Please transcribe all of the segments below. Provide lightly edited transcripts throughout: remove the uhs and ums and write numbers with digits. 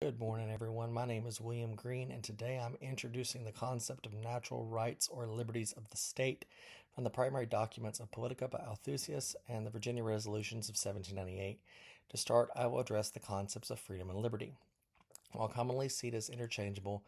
Good morning, everyone. My name is William Green, and today I'm introducing the concept of natural rights or liberties of the state from the primary documents of Politica by Althusius and the Virginia Resolutions of 1798. To start, I will address the concepts of freedom and liberty. While commonly seen as interchangeable,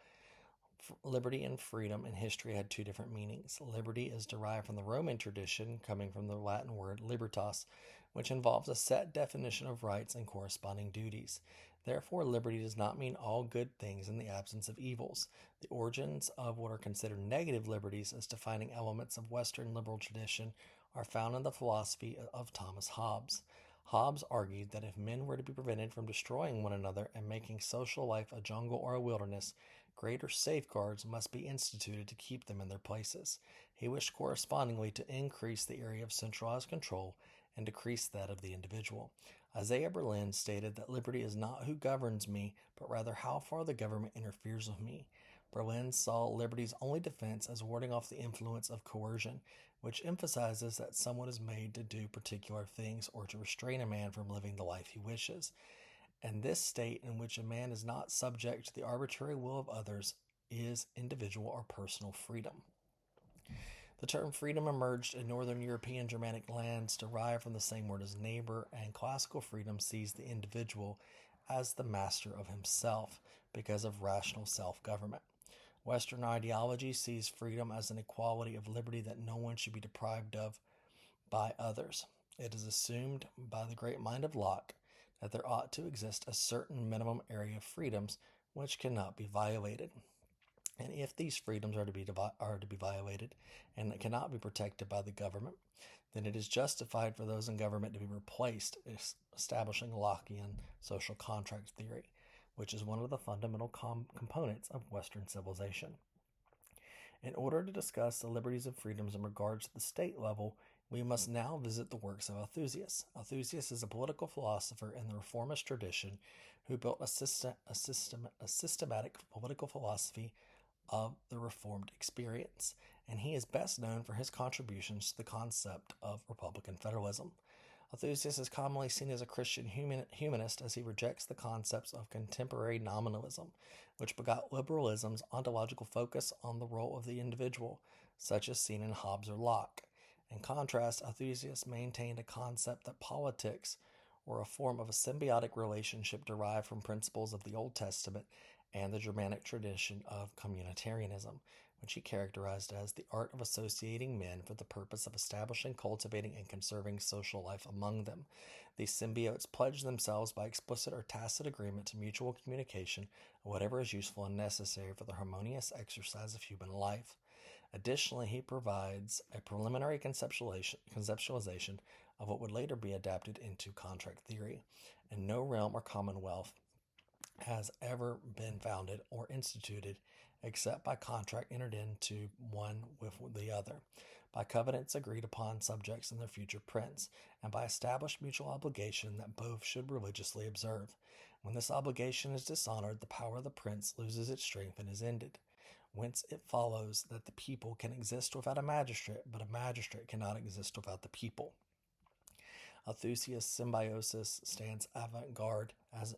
liberty and freedom in history had two different meanings. Liberty is derived from the Roman tradition, coming from the Latin word libertas, which involves a set definition of rights and corresponding duties. Therefore, liberty does not mean all good things in the absence of evils. The origins of what are considered negative liberties as defining elements of Western liberal tradition are found in the philosophy of Thomas Hobbes. Hobbes argued that if men were to be prevented from destroying one another and making social life a jungle or a wilderness, greater safeguards must be instituted to keep them in their places. He wished correspondingly to increase the area of centralized control and decrease that of the individual. Isaiah Berlin stated that liberty is not who governs me, but rather how far the government interferes with me. Berlin saw liberty's only defense as warding off the influence of coercion, which emphasizes that someone is made to do particular things or to restrain a man from living the life he wishes. And this state in which a man is not subject to the arbitrary will of others is individual or personal freedom. The term freedom emerged in northern European Germanic lands derived from the same word as neighbor, and classical freedom sees the individual as the master of himself because of rational self-government. Western ideology sees freedom as an equality of liberty that no one should be deprived of by others. It is assumed by the great mind of Locke that there ought to exist a certain minimum area of freedoms which cannot be violated. And if these freedoms are to be violated and cannot be protected by the government, then it is justified for those in government to be replaced, establishing Lockean social contract theory, which is one of the fundamental components of Western civilization. In order to discuss the liberties and freedoms in regards to the state level, we must now visit the works of Althusius. Althusius is a political philosopher in the Reformist tradition who built a systematic political philosophy of the Reformed experience, and he is best known for his contributions to the concept of Republican federalism. Althusius is commonly seen as a Christian humanist as he rejects the concepts of contemporary nominalism, which begot liberalism's ontological focus on the role of the individual, such as seen in Hobbes or Locke. In contrast, Althusius maintained a concept that politics were a form of a symbiotic relationship derived from principles of the Old Testament and the Germanic tradition of communitarianism, which he characterized as the art of associating men for the purpose of establishing, cultivating, and conserving social life among them. These symbiotes pledge themselves by explicit or tacit agreement to mutual communication of whatever is useful and necessary for the harmonious exercise of human life. Additionally, he provides a preliminary conceptualization of what would later be adapted into contract theory. In no realm or commonwealth has ever been founded or instituted except by contract entered into one with the other, by covenants agreed upon subjects and their future prince, and by established mutual obligation that both should religiously observe. When this obligation is dishonored, the power of the prince loses its strength and is ended, whence it follows that the people can exist without a magistrate, but a magistrate cannot exist without the people. Althusius' symbiosis stands avant-garde, as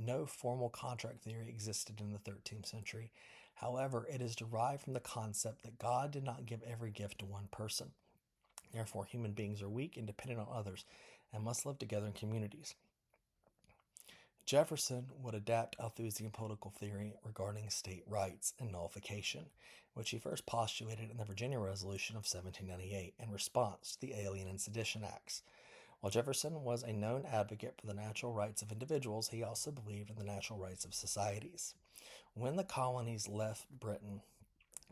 no formal contract theory existed in the 13th century. However, it is derived from the concept that God did not give every gift to one person. Therefore, human beings are weak and dependent on others and must live together in communities. Jefferson would adapt Althusian political theory regarding state rights and nullification, which he first postulated in the Virginia Resolution of 1798 in response to the Alien and Sedition Acts. While Jefferson was a known advocate for the natural rights of individuals, he also believed in the natural rights of societies. When the colonies left Britain,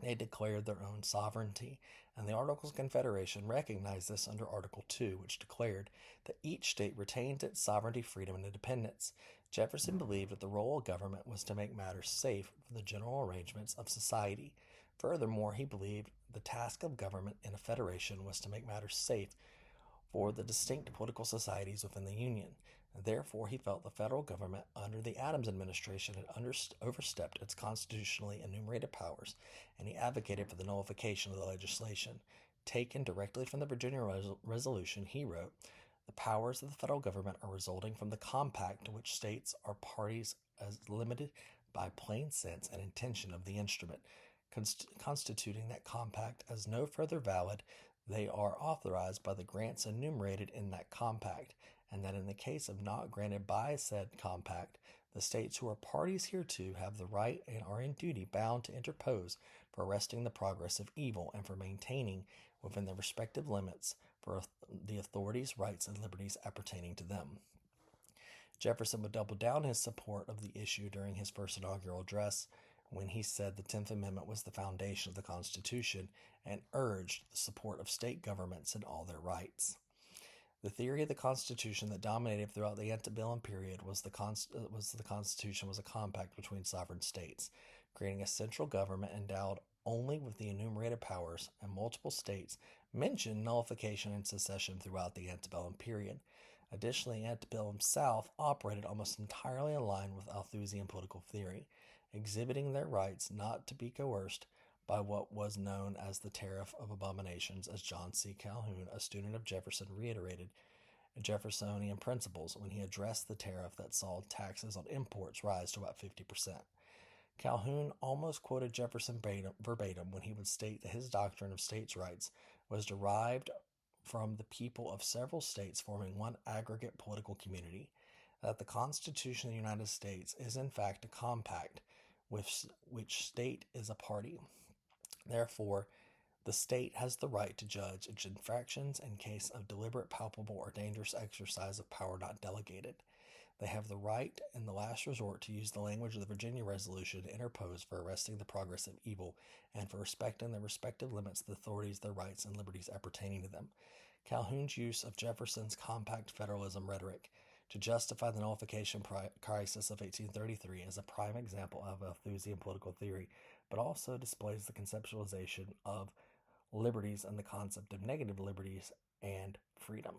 they declared their own sovereignty, and the Articles of Confederation recognized this under Article 2, which declared that each state retained its sovereignty, freedom, and independence. Jefferson believed that the role of government was to make matters safe for the general arrangements of society. Furthermore, he believed the task of government in a federation was to make matters safe for the distinct political societies within the Union. Therefore, he felt the federal government under the Adams administration had overstepped its constitutionally enumerated powers, and he advocated for the nullification of the legislation. Taken directly from the Virginia Resolution, he wrote, "The powers of the federal government are resulting from the compact to which states are parties as limited by plain sense and intention of the instrument, constituting that compact as no further valid, they are authorized by the grants enumerated in that compact, and that in the case of not granted by said compact, the states who are parties hereto have the right and are in duty bound to interpose for arresting the progress of evil and for maintaining within their respective limits for the authorities' rights and liberties appertaining to them. Jefferson would double down his support of the issue during his first inaugural address when he said the 10th Amendment was the foundation of the Constitution and urged the support of state governments in all their rights. The theory of the Constitution that dominated throughout the antebellum period was the Constitution was a compact between sovereign states, creating a central government endowed only with the enumerated powers, and multiple states mentioned nullification and secession throughout the antebellum period. Additionally, antebellum South operated almost entirely in line with Althusian political theory, exhibiting their rights not to be coerced by what was known as the Tariff of Abominations, as John C. Calhoun, a student of Jefferson, reiterated Jeffersonian principles when he addressed the tariff that saw taxes on imports rise to about 50%. Calhoun almost quoted Jefferson verbatim when he would state that his doctrine of states' rights was derived from the people of several states forming one aggregate political community, that the Constitution of the United States is in fact a compact with which state is a party. Therefore, the state has the right to judge its infractions in case of deliberate, palpable, or dangerous exercise of power not delegated. They have the right, in the last resort, to use the language of the Virginia Resolution to interpose for arresting the progress of evil and for respecting their respective limits, the authorities, their rights, and liberties appertaining to them. Calhoun's use of Jefferson's compact federalism rhetoric to justify the nullification crisis of 1833 is a prime example of Althusian political theory, but also displays the conceptualization of liberties and the concept of negative liberties and freedom.